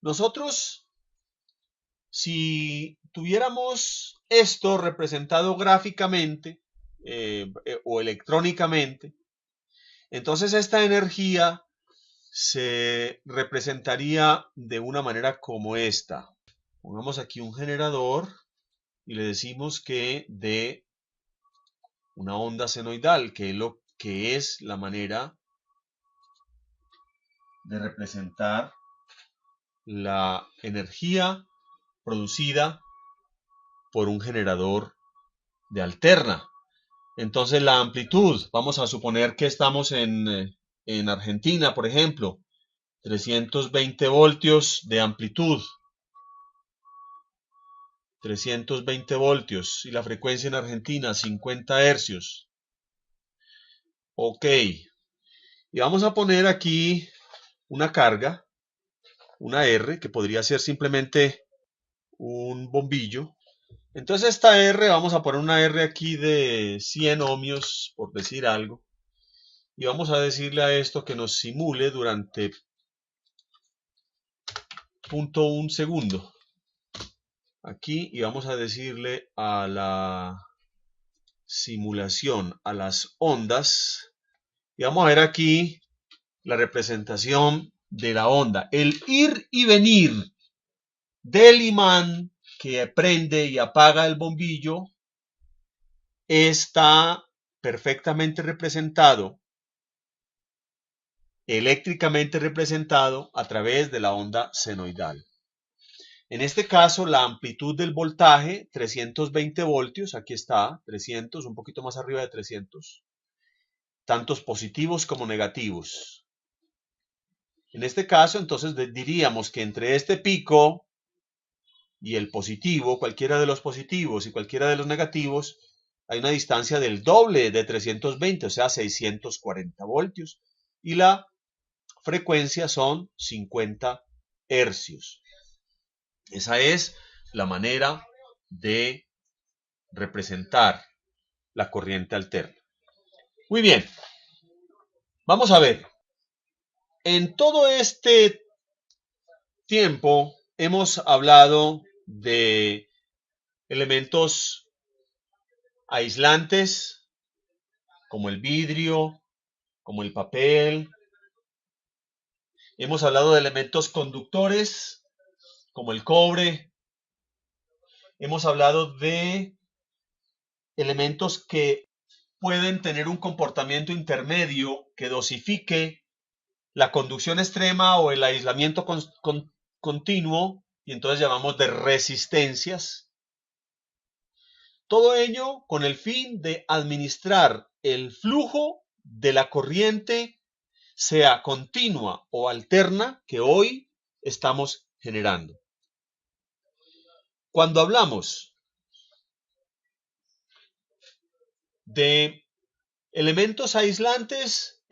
Nosotros, si tuviéramos esto representado gráficamente o electrónicamente, entonces esta energía se representaría de una manera como esta. Pongamos aquí un generador y le decimos que dé una onda senoidal, que es la manera de representar la energía producida por un generador de alterna. Entonces la amplitud, vamos a suponer que estamos en Argentina, por ejemplo, 320 voltios de amplitud, 320 voltios, y la frecuencia en Argentina 50 hercios. Ok, y vamos a poner aquí una carga, una R, que podría ser simplemente un bombillo. Entonces esta R, vamos a poner una R aquí de 100 ohmios, por decir algo. Y vamos a decirle a esto que nos simule durante 0.1 segundo. Aquí, y vamos a decirle a la simulación, a las ondas. Y vamos a ver aquí la representación de la onda. El ir y venir del imán que prende y apaga el bombillo está perfectamente representado, eléctricamente representado a través de la onda senoidal. En este caso, la amplitud del voltaje, 320 voltios, aquí está, 300, un poquito más arriba de 300, tantos positivos como negativos. En este caso, entonces, diríamos que entre este pico y el positivo, cualquiera de los positivos y cualquiera de los negativos, hay una distancia del doble de 320, o sea, 640 voltios. Y la frecuencia son 50 hercios. Esa es la manera de representar la corriente alterna. Muy bien, vamos a ver. En todo este tiempo hemos hablado de elementos aislantes como el vidrio, como el papel. Hemos hablado de elementos conductores como el cobre. Hemos hablado de elementos que pueden tener un comportamiento intermedio que dosifique la conducción extrema o el aislamiento continuo, y entonces llamamos de resistencias. Todo ello con el fin de administrar el flujo de la corriente, sea continua o alterna, que hoy estamos generando. Cuando hablamos de elementos aislantes,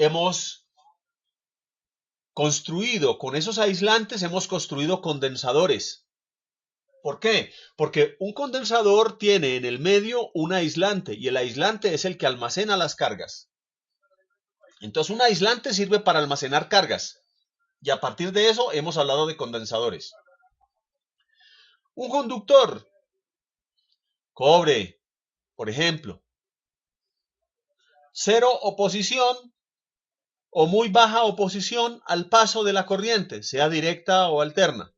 con esos aislantes hemos construido condensadores. ¿Por qué? Porque un condensador tiene en el medio un aislante y el aislante es el que almacena las cargas. Entonces un aislante sirve para almacenar cargas y a partir de eso hemos hablado de condensadores. Un conductor, cobre, por ejemplo, cero oposición o muy baja oposición al paso de la corriente, sea directa o alterna.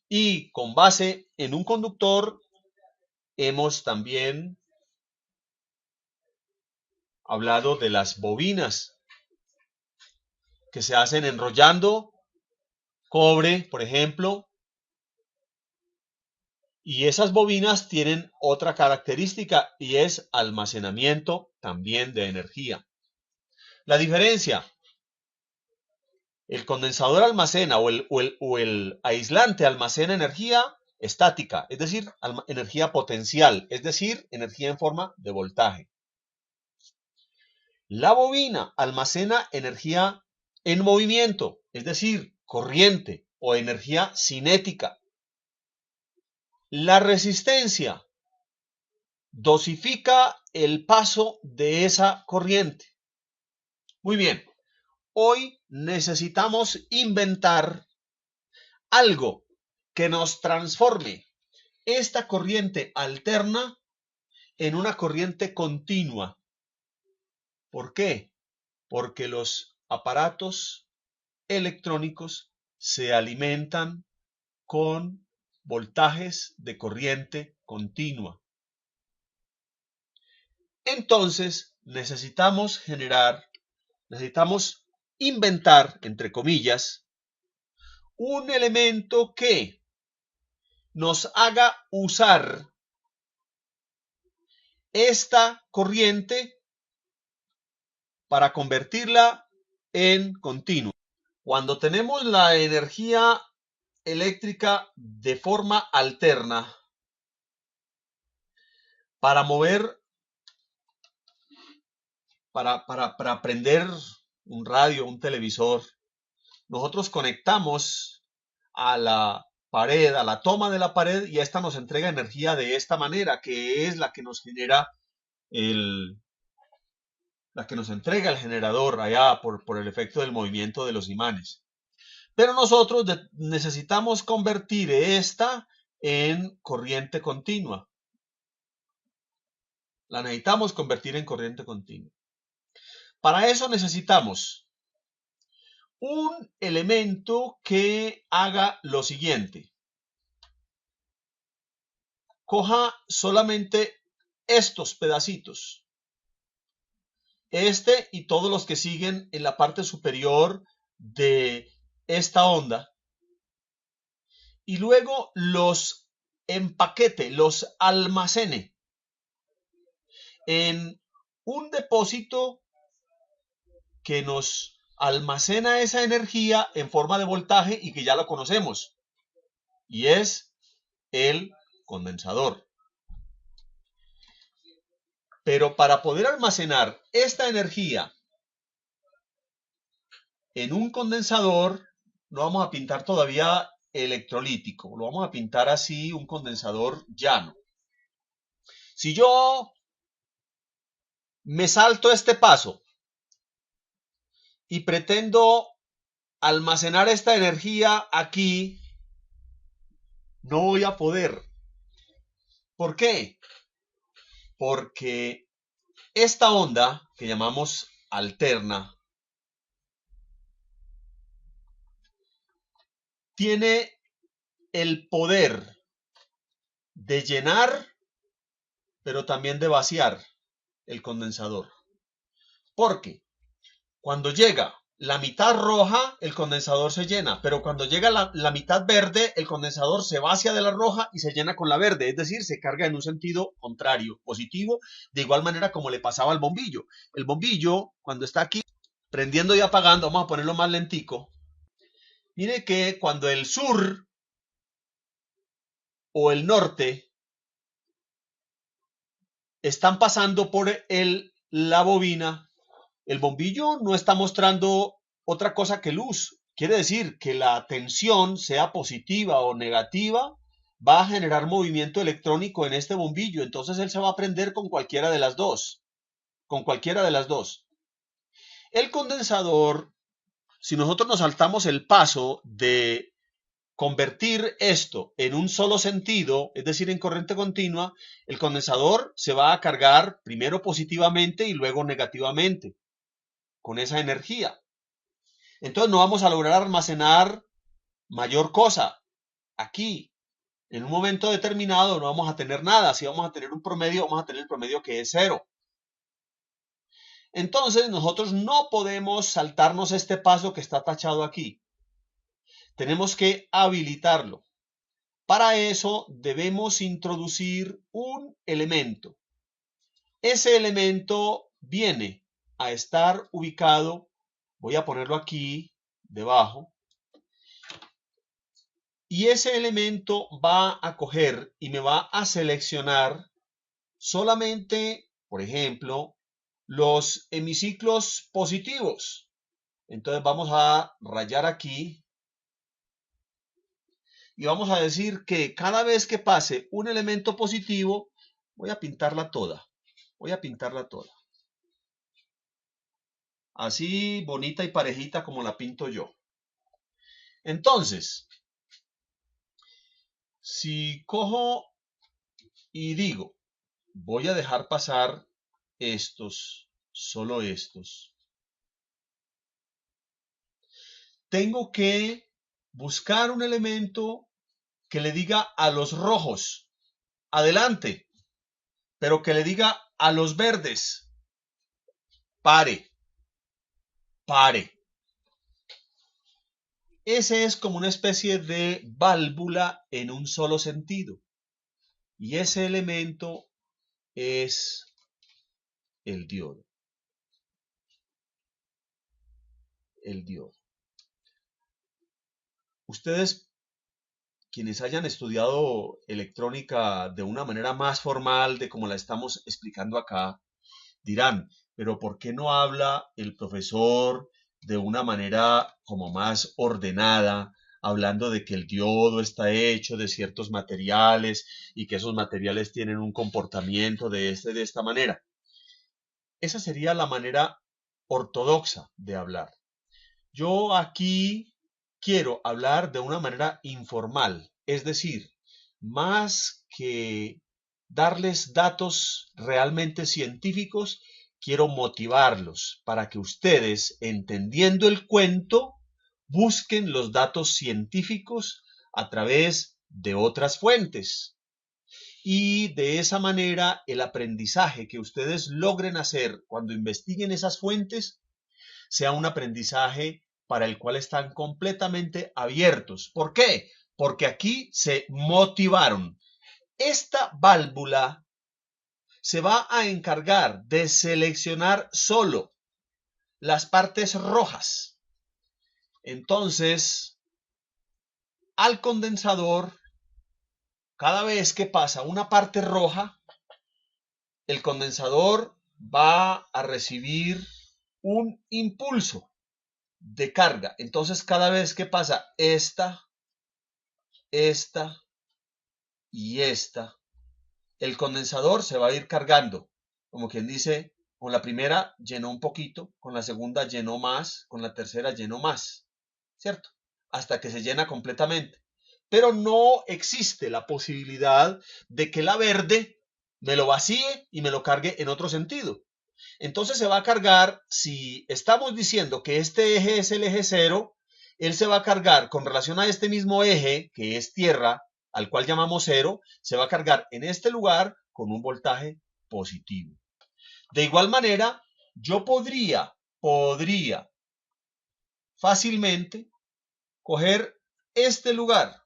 Y con base en un conductor hemos también hablado de las bobinas que se hacen enrollando cobre, por ejemplo, y esas bobinas tienen otra característica y es almacenamiento también de energía. La diferencia, el condensador almacena o el aislante almacena energía estática, es decir, energía potencial, es decir, energía en forma de voltaje. La bobina almacena energía en movimiento, es decir, corriente o energía cinética. La resistencia dosifica el paso de esa corriente. Muy bien, hoy necesitamos inventar algo que nos transforme esta corriente alterna en una corriente continua. ¿Por qué? Porque los aparatos electrónicos se alimentan con voltajes de corriente continua. Entonces necesitamos inventar, entre comillas, un elemento que nos haga usar esta corriente para convertirla en continua. Cuando tenemos la energía eléctrica de forma alterna, para mover, para prender un radio, un televisor, nosotros conectamos a la pared, a la toma de la pared, y esta nos entrega energía de esta manera, que es la que nos genera la que nos entrega el generador allá por el efecto del movimiento de los imanes. Pero nosotros necesitamos convertir esta en corriente continua. La necesitamos convertir en corriente continua. Para eso necesitamos un elemento que haga lo siguiente. Coja solamente estos pedacitos. Este y todos los que siguen en la parte superior de esta onda. Y luego los empaquete, los almacene en un depósito que nos almacena esa energía en forma de voltaje y que ya lo conocemos. Y es el condensador. Pero para poder almacenar esta energía en un condensador, no vamos a pintar todavía electrolítico, lo vamos a pintar así, un condensador llano. Si yo me salto este paso y pretendo almacenar esta energía aquí, no voy a poder. ¿Por qué? Porque esta onda que llamamos alterna tiene el poder de llenar, pero también de vaciar el condensador. Porque cuando llega la mitad roja, el condensador se llena, pero cuando llega la mitad verde, el condensador se vacía de la roja y se llena con la verde, es decir, se carga en un sentido contrario, positivo, de igual manera como le pasaba al bombillo. El bombillo, cuando está aquí, prendiendo y apagando, vamos a ponerlo más lentico. Mire que cuando el sur o el norte están pasando por la bobina, el bombillo no está mostrando otra cosa que luz. Quiere decir que la tensión, sea positiva o negativa, va a generar movimiento electrónico en este bombillo. Entonces él se va a prender con cualquiera de las dos. Con cualquiera de las dos. El condensador, si nosotros nos saltamos el paso de convertir esto en un solo sentido, es decir, en corriente continua, el condensador se va a cargar primero positivamente y luego negativamente con esa energía. Entonces no vamos a lograr almacenar mayor cosa. Aquí, en un momento determinado, no vamos a tener nada. Si vamos a tener un promedio, vamos a tener el promedio que es 0. Entonces nosotros no podemos saltarnos este paso que está tachado aquí. Tenemos que habilitarlo. Para eso debemos introducir un elemento. Ese elemento viene a estar ubicado, voy a ponerlo aquí debajo, y ese elemento va a coger y me va a seleccionar solamente, por ejemplo, los hemiciclos positivos. Entonces vamos a rayar aquí y vamos a decir que cada vez que pase un elemento positivo, voy a pintarla toda. Voy a pintarla toda. Así bonita y parejita como la pinto yo. Entonces, Si cojo y digo, voy a dejar pasar estos, solo estos, tengo que buscar un elemento que le diga a los rojos, adelante, pero que le diga a los verdes, pare, pare. Ese es como una especie de válvula en un solo sentido. Y ese elemento es el diodo. El diodo. Ustedes, quienes hayan estudiado electrónica de una manera más formal de como la estamos explicando acá, dirán, pero ¿por qué no habla el profesor de una manera como más ordenada, hablando de que el diodo está hecho de ciertos materiales y que esos materiales tienen un comportamiento de esta manera? Esa sería la manera ortodoxa de hablar. Yo aquí quiero hablar de una manera informal, es decir, más que darles datos realmente científicos, quiero motivarlos para que ustedes, entendiendo el cuento, busquen los datos científicos a través de otras fuentes. Y de esa manera el aprendizaje que ustedes logren hacer cuando investiguen esas fuentes sea un aprendizaje para el cual están completamente abiertos. ¿Por qué? Porque aquí se motivaron. Esta válvula se va a encargar de seleccionar solo las partes rojas. Entonces, al condensador, cada vez que pasa una parte roja, el condensador va a recibir un impulso de carga. Entonces, cada vez que pasa esta y esta, el condensador se va a ir cargando. Como quien dice, con la primera llenó un poquito, con la segunda llenó más, con la tercera llenó más, ¿cierto? Hasta que se llena completamente. Pero no existe la posibilidad de que la verde me lo vacíe y me lo cargue en otro sentido. Entonces se va a cargar, si estamos diciendo que este eje es el eje 0, él se va a cargar con relación a este mismo eje, que es tierra, al cual llamamos 0, se va a cargar en este lugar con un voltaje positivo. De igual manera, yo podría fácilmente coger este lugar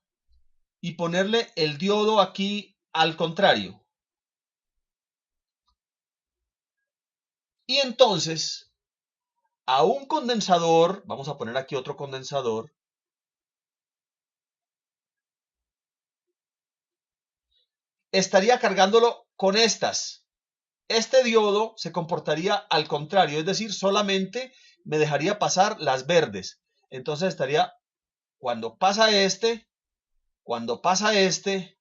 y ponerle el diodo aquí al contrario. Y entonces, a un condensador, vamos a poner aquí otro condensador, estaría cargándolo con estas. Este diodo se comportaría al contrario, es decir, solamente me dejaría pasar las verdes. Entonces estaría, cuando pasa este y cuando pasa este,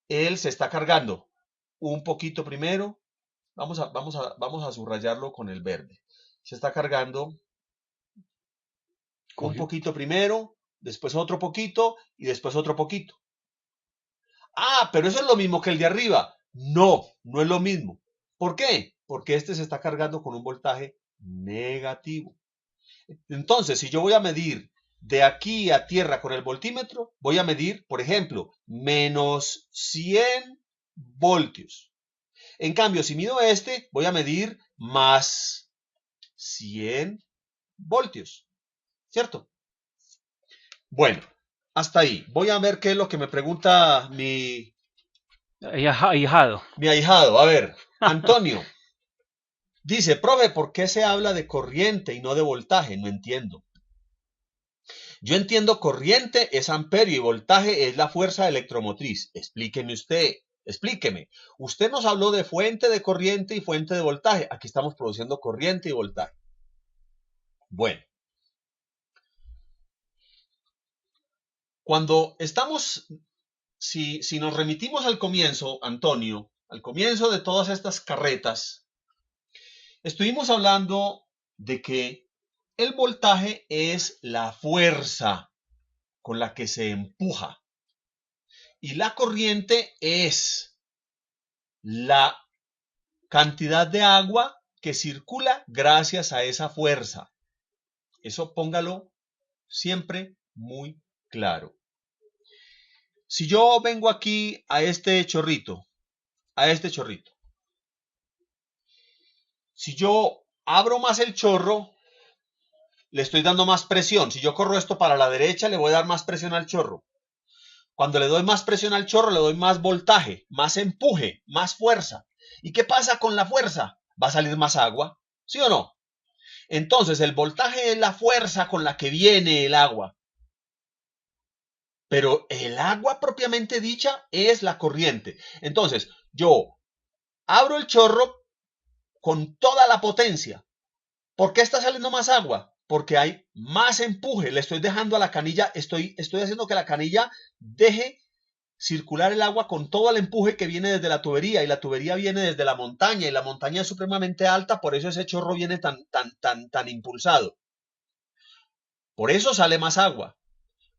él se está cargando un poquito primero. Vamos a subrayarlo con el verde. Se está cargando un poquito primero, después otro poquito y después otro poquito. Ah, pero eso es lo mismo que el de arriba. No, no es lo mismo. ¿Por qué? Porque este se está cargando con un voltaje negativo. Entonces, si yo voy a medir de aquí a tierra con el voltímetro, voy a medir, por ejemplo, menos 100 voltios. En cambio, si mido este, voy a medir más 100 voltios. ¿Cierto? Bueno, hasta ahí. Voy a ver qué es lo que me pregunta mi Ahijado. ahijado. A ver, Antonio. Dice, profe, ¿por qué se habla de corriente y no de voltaje? No entiendo. Yo entiendo corriente es amperio y voltaje es la fuerza electromotriz. Explíqueme usted, explíqueme. Usted nos habló de fuente de corriente y fuente de voltaje. Aquí estamos produciendo corriente y voltaje. Bueno. Cuando estamos, si nos remitimos al comienzo, Antonio, al comienzo de todas estas carretas, estuvimos hablando de que el voltaje es la fuerza con la que se empuja. Y la corriente es la cantidad de agua que circula gracias a esa fuerza. Eso póngalo siempre muy claro. Si yo vengo aquí a este chorrito, si yo abro más el chorro, le estoy dando más presión. Si yo corro esto para la derecha, le voy a dar más presión al chorro. Cuando le doy más presión al chorro, le doy más voltaje, más empuje, más fuerza. ¿Y qué pasa con la fuerza? Va a salir más agua, ¿sí o no? Entonces, el voltaje es la fuerza con la que viene el agua. Pero el agua propiamente dicha es la corriente. Entonces, yo abro el chorro con toda la potencia. ¿Por qué está saliendo más agua? Porque hay más empuje. Le estoy dejando a la canilla, estoy haciendo que la canilla deje circular el agua con todo el empuje que viene desde la tubería, y la tubería viene desde la montaña, y la montaña es supremamente alta, por eso ese chorro viene tan impulsado. Por eso sale más agua.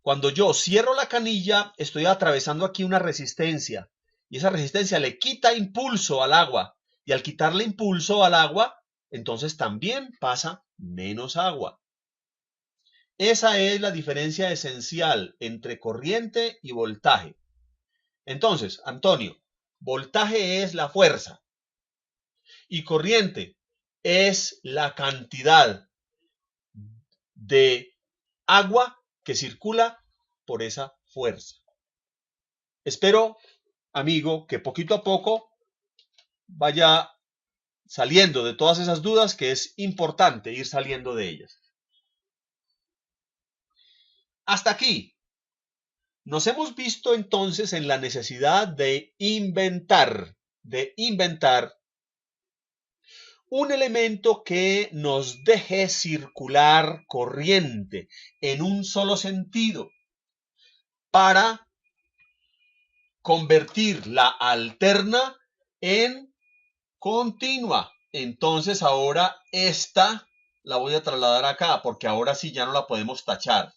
Cuando yo cierro la canilla, estoy atravesando aquí una resistencia, y esa resistencia le quita impulso al agua, y al quitarle impulso al agua, entonces también pasa menos agua. Esa es la diferencia esencial entre corriente y voltaje. Entonces, Antonio, voltaje es la fuerza y corriente es la cantidad de agua que circula por esa fuerza. Espero, amigo, que poquito a poco vaya saliendo de todas esas dudas, que es importante ir saliendo de ellas. Hasta aquí. Nos hemos visto entonces en la necesidad de inventar un elemento que nos deje circular corriente en un solo sentido para convertir la alterna en continua. Entonces ahora esta la voy a trasladar acá, porque ahora sí ya no la podemos tachar.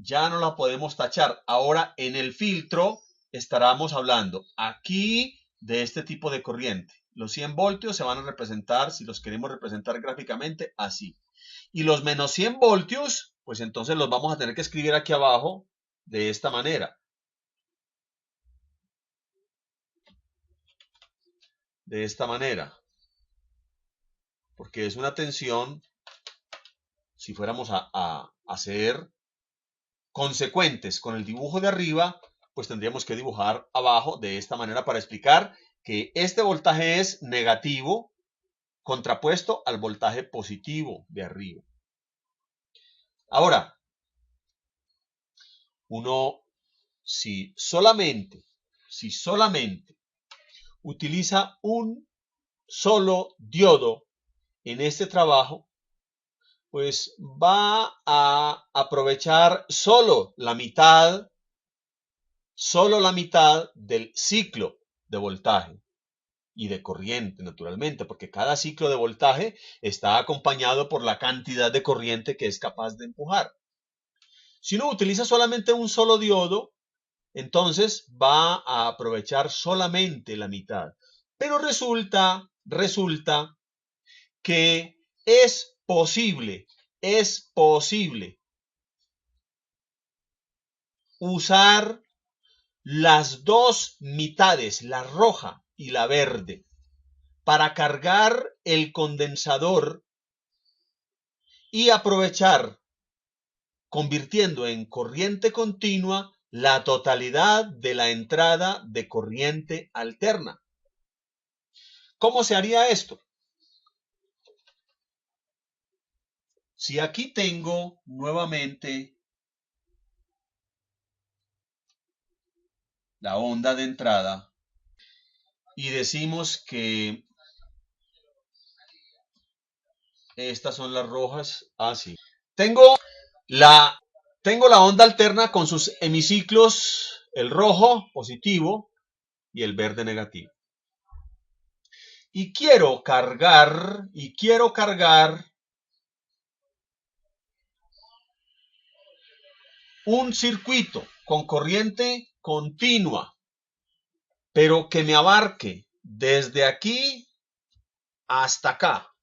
Ya no la podemos tachar. Ahora en el filtro estaremos hablando aquí de este tipo de corriente. Los 100 voltios se van a representar, si los queremos representar gráficamente, así. Y los menos 100 voltios, pues entonces los vamos a tener que escribir aquí abajo de esta manera. De esta manera. Porque es una tensión, si fuéramos a ser consecuentes con el dibujo de arriba, pues tendríamos que dibujar abajo de esta manera para explicar que este voltaje es negativo contrapuesto al voltaje positivo de arriba. Ahora, uno, si solamente utiliza un solo diodo en este trabajo, pues va a aprovechar solo la mitad del ciclo de voltaje y de corriente, naturalmente, porque cada ciclo de voltaje está acompañado por la cantidad de corriente que es capaz de empujar. Si uno utiliza solamente un solo diodo, entonces va a aprovechar solamente la mitad. Pero resulta que es posible usar las dos mitades, la roja y la verde, para cargar el condensador y aprovechar, convirtiendo en corriente continua la totalidad de la entrada de corriente alterna. ¿Cómo se haría esto? Si aquí tengo nuevamente la onda de entrada y decimos que estas son las rojas, así. Tengo la onda alterna con sus hemiciclos, el rojo positivo y el verde negativo. Y quiero cargar un circuito con corriente continua, pero que me abarque desde aquí hasta acá.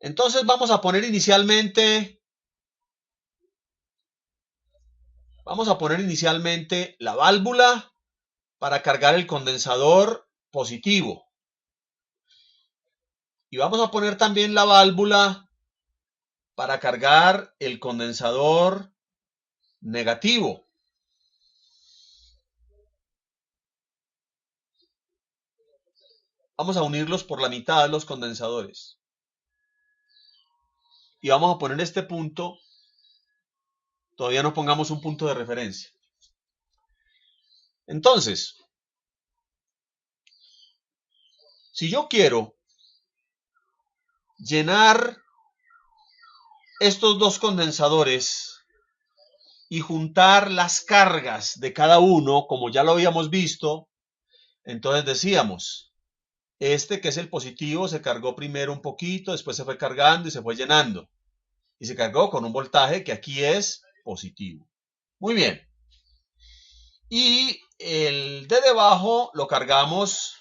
Entonces vamos a poner inicialmente la válvula para cargar el condensador positivo. Y vamos a poner también la válvula para cargar el condensador negativo. Vamos a unirlos por la mitad los condensadores. Y vamos a poner este punto. Todavía no pongamos un punto de referencia. Entonces, si yo quiero llenar estos dos condensadores y juntar las cargas de cada uno, como ya lo habíamos visto, entonces decíamos, este que es el positivo se cargó primero un poquito, después se fue cargando y se fue llenando. Y se cargó con un voltaje que aquí es positivo. Muy bien. Y el de debajo lo cargamos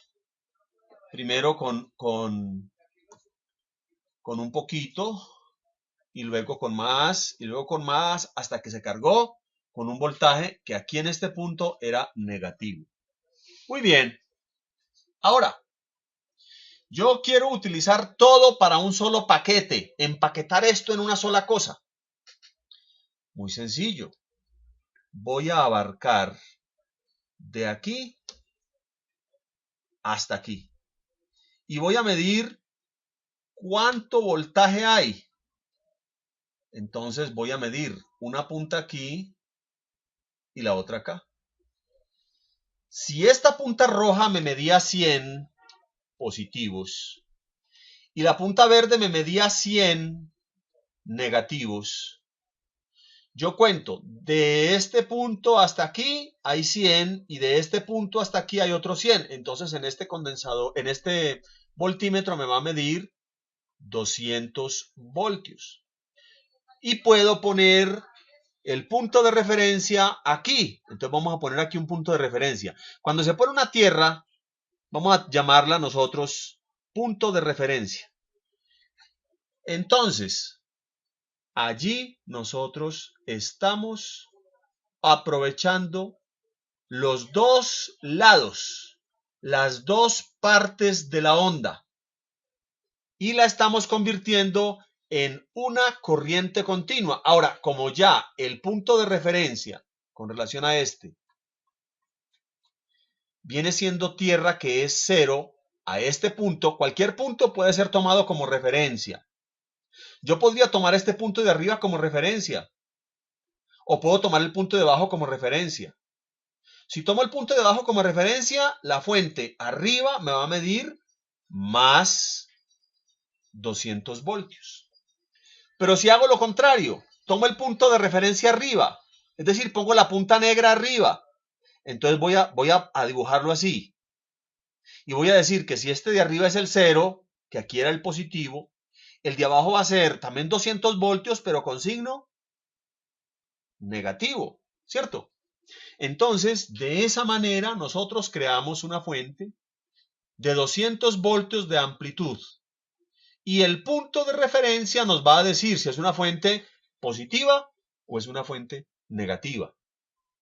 primero con un poquito, y luego con más, y luego con más, hasta que se cargó con un voltaje que aquí en este punto era negativo. Muy bien. Ahora, yo quiero utilizar todo para un solo paquete, empaquetar esto en una sola cosa. Muy sencillo. Voy a abarcar de aquí hasta aquí. Y voy a medir cuánto voltaje hay. Entonces voy a medir una punta aquí y la otra acá. Si esta punta roja me medía 100 positivos y la punta verde me medía 100 negativos, yo cuento, de este punto hasta aquí hay 100 y de este punto hasta aquí hay otros 100. Entonces en este condensador, en este voltímetro me va a medir 200 voltios. Y puedo poner el punto de referencia aquí. Entonces vamos a poner aquí un punto de referencia. Cuando se pone una tierra, vamos a llamarla nosotros punto de referencia. Entonces, allí nosotros estamos aprovechando los dos lados, las dos partes de la onda, y la estamos convirtiendo en una corriente continua. Ahora, como ya el punto de referencia con relación a este viene siendo tierra que es 0, a este punto, cualquier punto puede ser tomado como referencia. Yo podría tomar este punto de arriba como referencia, o puedo tomar el punto de abajo como referencia. Si tomo el punto de abajo como referencia, la fuente arriba me va a medir más 200 voltios. Pero si hago lo contrario, tomo el punto de referencia arriba, es decir, pongo la punta negra arriba, entonces voy a dibujarlo así. Y voy a decir que si este de arriba es el 0, que aquí era el positivo, el de abajo va a ser también 200 voltios, pero con signo negativo, ¿cierto? Entonces, de esa manera, nosotros creamos una fuente de 200 voltios de amplitud. Y el punto de referencia nos va a decir si es una fuente positiva o es una fuente negativa.